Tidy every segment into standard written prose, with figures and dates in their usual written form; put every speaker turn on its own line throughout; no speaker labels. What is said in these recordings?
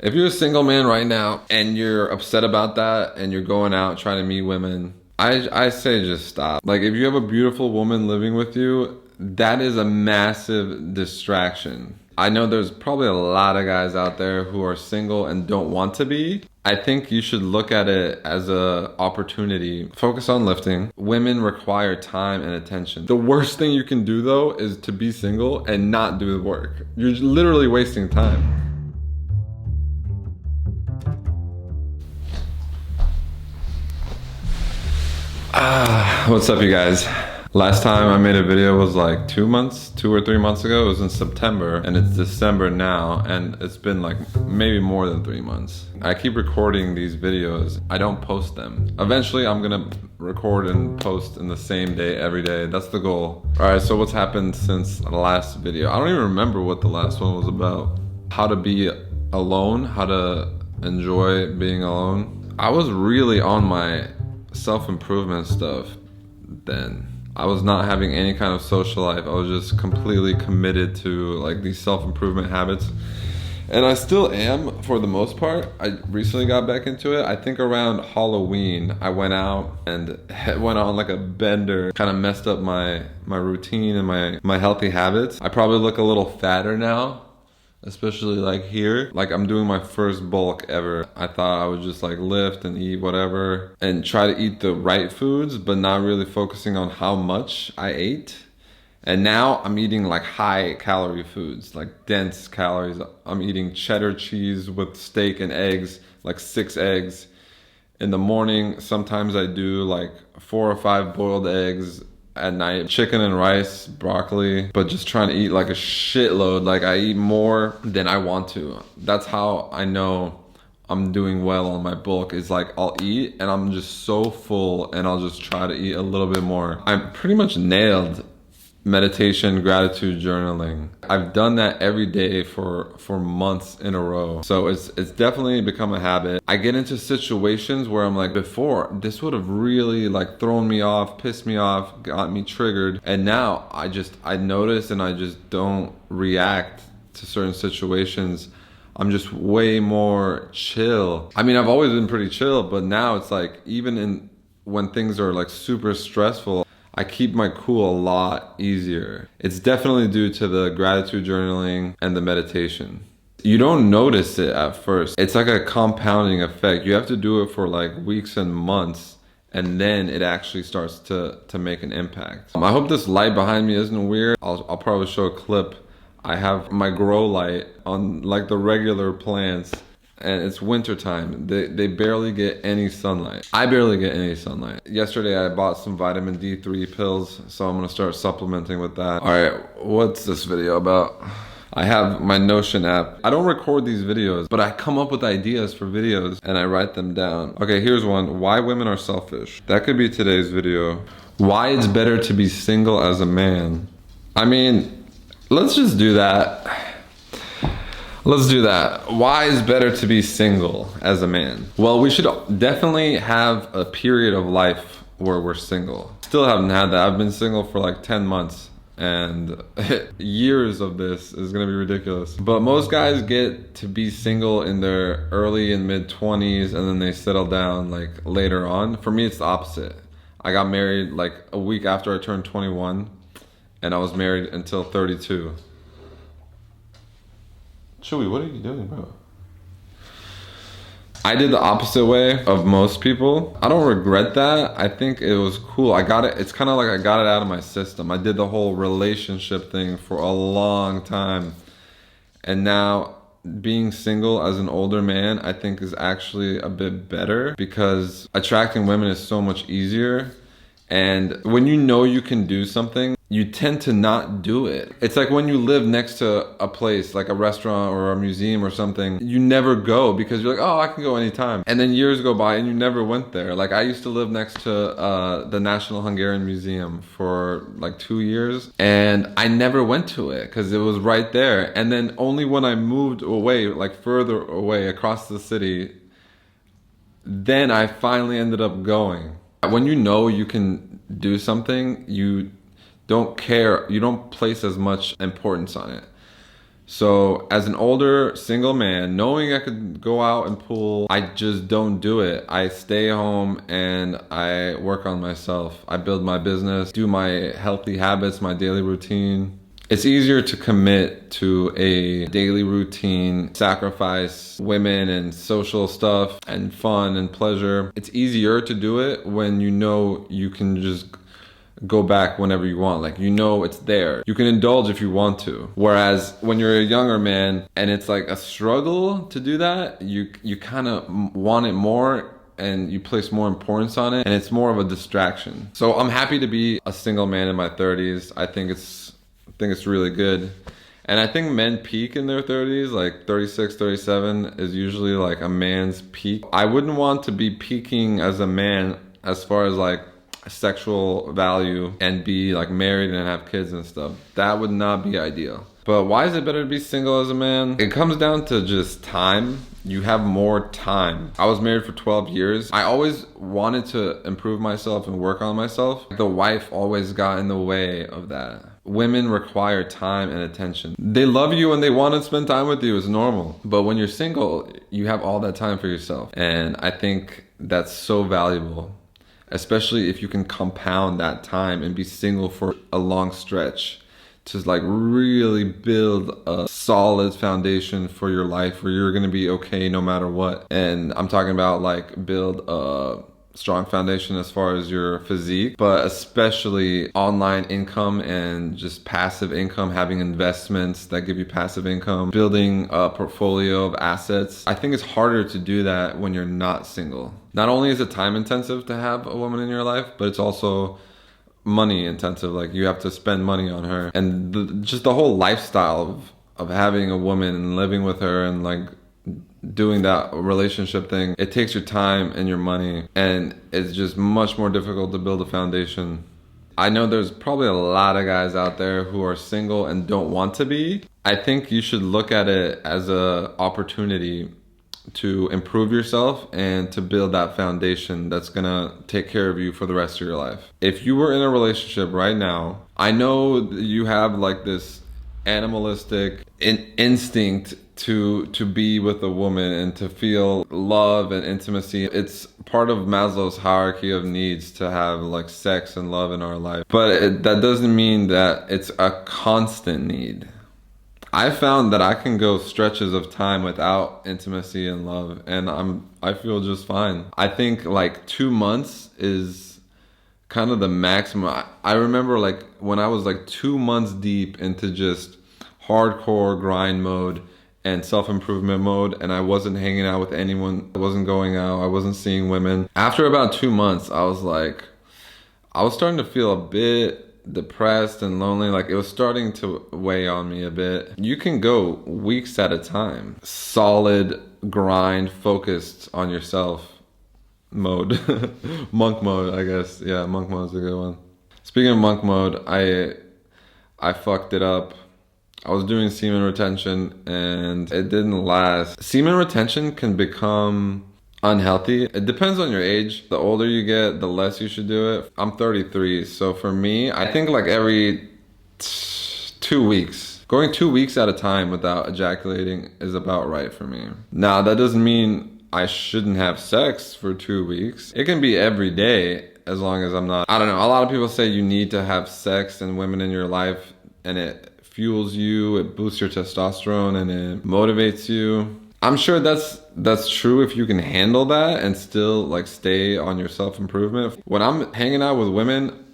If you're a single man right now and you're upset about that and you're going out trying to meet women, I say just stop. Like if you have a beautiful woman living with you, that is a massive distraction. I know there's probably a lot of guys out there who are single and don't want to be. I think you should look at it as a opportunity. Focus on lifting. Women require time and attention. The worst thing you can do though is to be single and not do the work. You're literally wasting time. What's up, you guys? Last time I made a video was like 2 or 3 months ago. It was in September and it's December now, and it's been like maybe more than 3 months. I keep recording these videos. I don't post them. Eventually I'm gonna record and post in the same day every day. That's the goal. All right, so what's happened since the last video? I don't even remember what the last one was about. How to be alone, how to enjoy being alone. I was really on my self-improvement stuff then. I was not having any kind of social life. I was just completely committed to like these self-improvement habits. And I still am for the most part. I recently got back into it. I think around Halloween, I went out and went on like a bender, kind of messed up my routine and my healthy habits. I probably look a little fatter now, especially like here. Like I'm doing my first bulk ever. I thought I would just like lift and eat whatever and try to eat the right foods, but not really focusing on how much I ate. And now I'm eating like high calorie foods, like dense calories. I'm eating cheddar cheese with steak and eggs, like 6 eggs. In the morning, sometimes I do like 4 or 5 boiled eggs. At night, chicken and rice, broccoli, but just trying to eat like a shitload. Like I eat more than I want to. That's how I know I'm doing well on my bulk, is like I'll eat and I'm just so full and I'll just try to eat a little bit more. I'm pretty much nailed meditation, gratitude journaling. I've done that every day for months in a row. So it's definitely become a habit. I get into situations where I'm like, before this would have really like thrown me off, pissed me off, got me triggered. And now I notice and I just don't react to certain situations. I'm just way more chill. I mean, I've always been pretty chill, but now it's like even when things are like super stressful, I keep my cool a lot easier. It's definitely due to the gratitude journaling and the meditation. You don't notice it at first. It's like a compounding effect. You have to do it for like weeks and months, and then it actually starts to make an impact. I hope this light behind me isn't weird. I'll probably show a clip. I have my grow light on like the regular plants, and it's winter time. They barely get any sunlight. I barely get any sunlight. Yesterday I bought some vitamin D3 pills, so I'm gonna start supplementing with that. All right, what's this video about? I have my Notion app. I don't record these videos, but I come up with ideas for videos and I write them down. Okay, here's one. Why women are selfish. That could be today's video. Why it's better to be single as a man. I mean, let's just do that. Let's do that. Why is better to be single as a man? Well, we should definitely have a period of life where we're single. Still haven't had that. I've been single for like 10 months and years of this is gonna be ridiculous. But most guys get to be single in their early and mid 20s and then they settle down like later on. For me, it's the opposite. I got married like a week after I turned 21 and I was married until 32. Chewy, what are you doing, bro? I did the opposite way of most people. I don't regret that. I think it was cool. I got it. It's kind of like I got it out of my system. I did the whole relationship thing for a long time. And now being single as an older man, I think is actually a bit better because attracting women is so much easier. And when you know you can do something, you tend to not do it. It's like when you live next to a place, like a restaurant or a museum or something, you never go because you're like, oh, I can go anytime. And then years go by and you never went there. Like I used to live next to the National Hungarian Museum for like 2 years and I never went to it because it was right there. And then only when I moved away, like further away across the city, then I finally ended up going. When you know you can do something, you don't care, you don't place as much importance on it. So as an older single man, knowing I could go out and pool, I just don't do it. I stay home and I work on myself. I build my business, do my healthy habits, my daily routine. It's easier to commit to a daily routine, sacrifice women and social stuff and fun and pleasure. It's easier to do it when you know you can just go back whenever you want. Like, you know it's there. You can indulge if you want to. Whereas when you're a younger man and it's like a struggle to do that, you kind of want it more and you place more importance on it, and it's more of a distraction. So I'm happy to be a single man in my 30s. I think it's really good. And I think men peak in their 30s, like 36, 37 is usually like a man's peak. I wouldn't want to be peaking as a man as far as like sexual value and be like married and have kids and stuff. That would not be ideal. But why is it better to be single as a man? It comes down to just time. You have more time. I was married for 12 years. I always wanted to improve myself and work on myself. The wife always got in the way of that. Women require time and attention. They love you and they want to spend time with you. It's normal. But when you're single, you have all that time for yourself. And I think that's so valuable, especially if you can compound that time and be single for a long stretch to like really build a solid foundation for your life where you're going to be okay no matter what. And I'm talking about like build a strong foundation as far as your physique, but especially online income and just passive income, having investments that give you passive income, building a portfolio of assets. I think it's harder to do that when you're not single. Not only is it time intensive to have a woman in your life, but it's also money intensive. Like, you have to spend money on her, and just the whole lifestyle of having a woman and living with her and like doing that relationship thing, it takes your time and your money, and it's just much more difficult to build a foundation. I know there's probably a lot of guys out there who are single and don't want to be. I think you should look at it as a opportunity to improve yourself and to build that foundation that's gonna take care of you for the rest of your life. If you were in a relationship right now, I know you have like this animalistic instinct to be with a woman and to feel love and intimacy. It's part of Maslow's hierarchy of needs to have like sex and love in our life, but that doesn't mean that it's a constant need. I found that I can go stretches of time without intimacy and love, and I feel just fine. I think like 2 months is kind of the maximum. I remember like when I was like 2 months deep into just hardcore grind mode and self-improvement mode, and I wasn't hanging out with anyone, I wasn't going out, I wasn't seeing women. After about 2 months, I was starting to feel a bit depressed and lonely. Like, it was starting to weigh on me a bit. You can go weeks at a time, solid grind, focused on yourself mode. Monk mode, I guess. Yeah, monk mode is a good one. Speaking of monk mode, I fucked it up. I was doing semen retention and it didn't last. Semen retention can become unhealthy. It depends on your age. The older you get, the less you should do it. I'm 33, so for me, I think like every 2 weeks. Going 2 weeks at a time without ejaculating is about right for me. Now, that doesn't mean I shouldn't have sex for 2 weeks. It can be every day as long as I'm not, I don't know. A lot of people say you need to have sex and women in your life, and it fuels you, it boosts your testosterone, and it motivates you. I'm sure that's true if you can handle that and still like stay on your self-improvement. When I'm hanging out with women,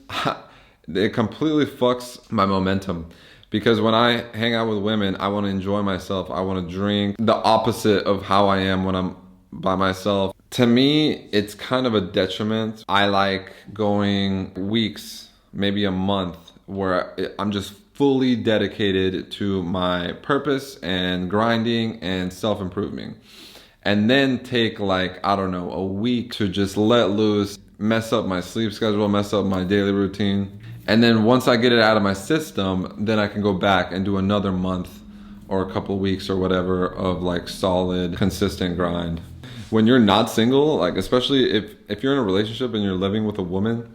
it completely fucks my momentum, because when I hang out with women, I want to enjoy myself. I want to drink, the opposite of how I am when I'm by myself. To me, it's kind of a detriment. I like going weeks, maybe a month, where I'm just fully dedicated to my purpose and grinding and self-improving. And then take like, I don't know, a week to just let loose, mess up my sleep schedule, mess up my daily routine. And then once I get it out of my system, then I can go back and do another month or a couple weeks or whatever of like solid, consistent grind. When you're not single, like especially if you're in a relationship and you're living with a woman,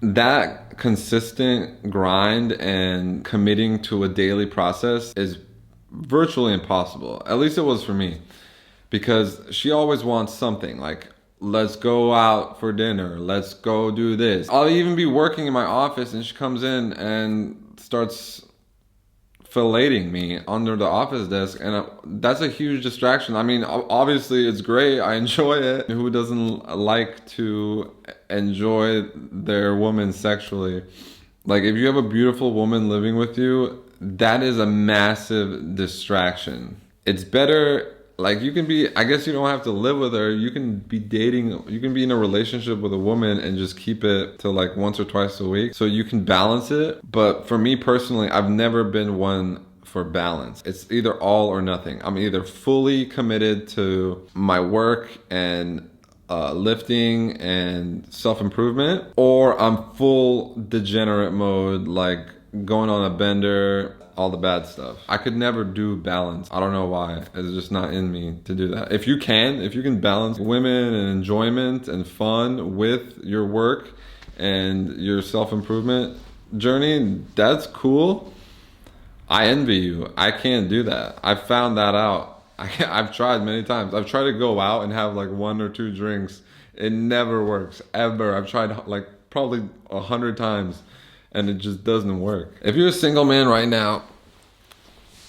that consistent grind and committing to a daily process is virtually impossible. At least it was for me, because she always wants something like, let's go out for dinner, let's go do this. I'll even be working in my office and she comes in and starts filleting me under the office desk, and that's a huge distraction. I mean, obviously it's great, I enjoy it. Who doesn't like to enjoy their woman sexually? Like, if you have a beautiful woman living with you, that is a massive distraction. It's better, like, you can be, I guess you don't have to live with her, you can be dating, you can be in a relationship with a woman and just keep it to like once or twice a week so you can balance it. But for me personally, I've never been one for balance. It's either all or nothing. I'm either fully committed to my work and lifting and self-improvement, or I'm full degenerate mode, like going on a bender, all the bad stuff. I could never do balance. I don't know why. It's just not in me to do that. If you can balance women and enjoyment and fun with your work and your self-improvement journey, that's cool. I envy you. I can't do that. I found that out. I've tried many times. I've tried to go out and have like 1 or 2 drinks. It never works, ever. I've tried like probably 100 times. And it just doesn't work. If you're a single man right now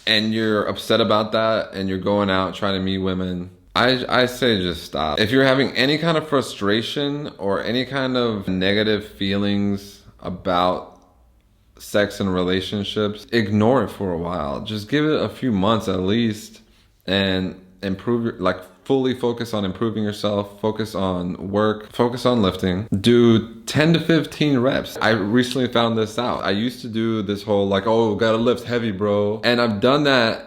and you're upset about that and you're going out trying to meet women, I say just stop. If you're having any kind of frustration or any kind of negative feelings about sex and relationships, ignore it for a while. Just give it a few months at least and improve like fully focus on improving yourself, focus on work, focus on lifting. Do 10 to 15 reps. I recently found this out. I used to do this whole like, oh, gotta lift heavy, bro. And I've done that,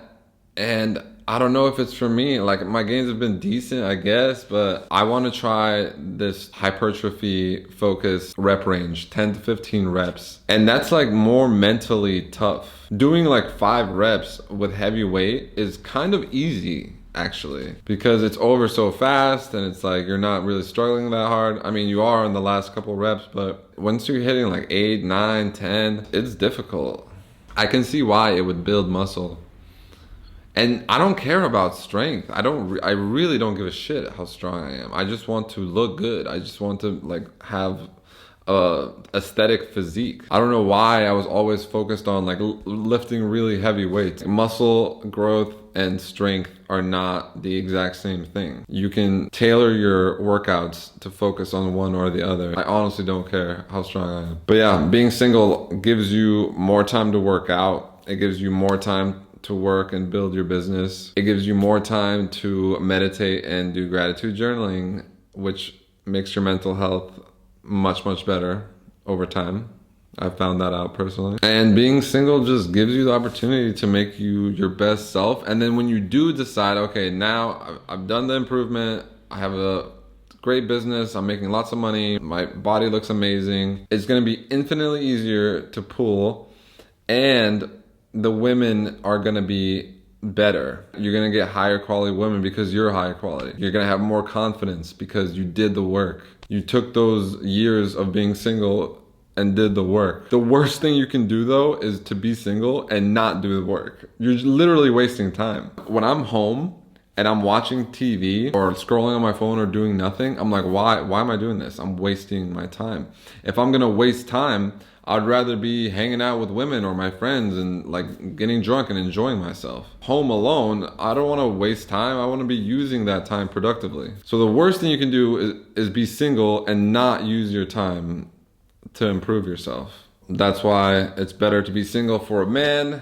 and I don't know if it's for me. Like, my gains have been decent, I guess, but I want to try this hypertrophy focused rep range, 10 to 15 reps. And that's like more mentally tough. Doing like 5 reps with heavy weight is kind of easy, actually, because it's over so fast and it's like you're not really struggling that hard. I mean, you are in the last couple reps, but once you're hitting like 8, 9, 10, it's difficult. I can see why it would build muscle. And I don't care about strength. I really don't give a shit how strong I am. I just want to look good. I just want to like have aesthetic physique. I don't know why I was always focused on like lifting really heavy weights. Muscle growth and strength are not the exact same thing. You can tailor your workouts to focus on one or the other. I honestly don't care how strong I am. But yeah, being single gives you more time to work out. It gives you more time to work and build your business. It gives you more time to meditate and do gratitude journaling, which makes your mental health much, much better over time. I found that out personally. And being single just gives you the opportunity to make you your best self. And then when you do decide, okay, now I've done the improvement, I have a great business, I'm making lots of money, my body looks amazing, it's gonna be infinitely easier to pull, and the women are gonna be better. You're gonna get higher quality women because you're higher quality. You're gonna have more confidence because you did the work. You took those years of being single and did the work. The worst thing you can do though is to be single and not do the work. You're literally wasting time. When I'm home and I'm watching TV or scrolling on my phone or doing nothing, I'm like, why am I doing this? I'm wasting my time. If I'm gonna waste time, I'd rather be hanging out with women or my friends and like getting drunk and enjoying myself. Home alone, I don't want to waste time. I want to be using that time productively. So the worst thing you can do is be single and not use your time to improve yourself. That's why it's better to be single for a man,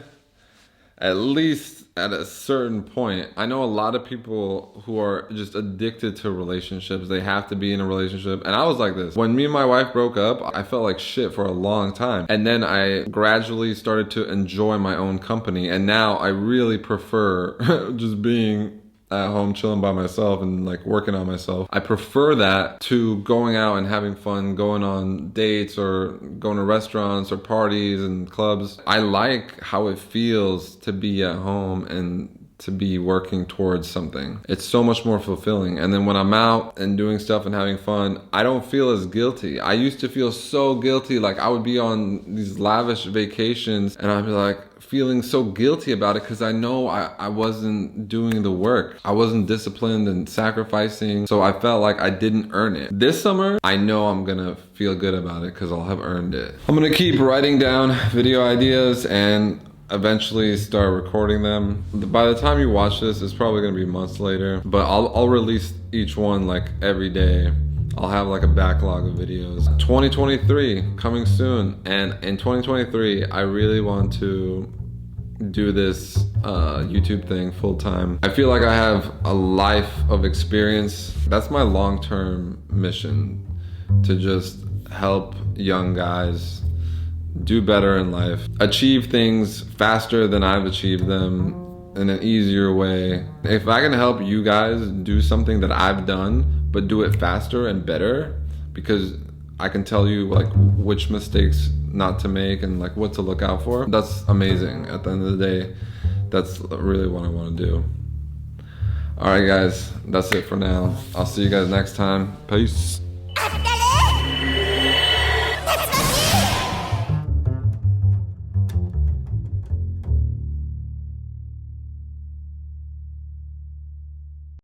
at least at a certain point. I know a lot of people who are just addicted to relationships. They have to be in a relationship. And I was like this. When me and my wife broke up, I felt like shit for a long time. And then I gradually started to enjoy my own company. And now I really prefer just being at home chilling by myself and like working on myself. I prefer that to going out and having fun, going on dates or going to restaurants or parties and clubs. I like how it feels to be at home and to be working towards something. It's so much more fulfilling. And then when I'm out and doing stuff and having fun, I don't feel as guilty. I used to feel so guilty. Like I would be on these lavish vacations and I'd be like feeling so guilty about it because I know I wasn't doing the work. I wasn't disciplined and sacrificing. So I felt like I didn't earn it. This summer, I know I'm gonna feel good about it because I'll have earned it. I'm gonna keep writing down video ideas and eventually start recording them. By the time you watch this, it's probably gonna be months later, but I'll release each one like every day. I'll have like a backlog of videos. 2023 coming soon, and in 2023 I really want to do this YouTube thing full time. I feel like I have a life of experience. That's my long-term mission, to just help young guys do better in life, achieve things faster than I've achieved them in an easier way. If I can help you guys do something that I've done, but do it faster and better, because I can tell you like which mistakes not to make and like what to look out for, that's amazing. At the end of the day, that's really what I want to do. All right, guys, that's it for now. I'll see you guys next time. Peace.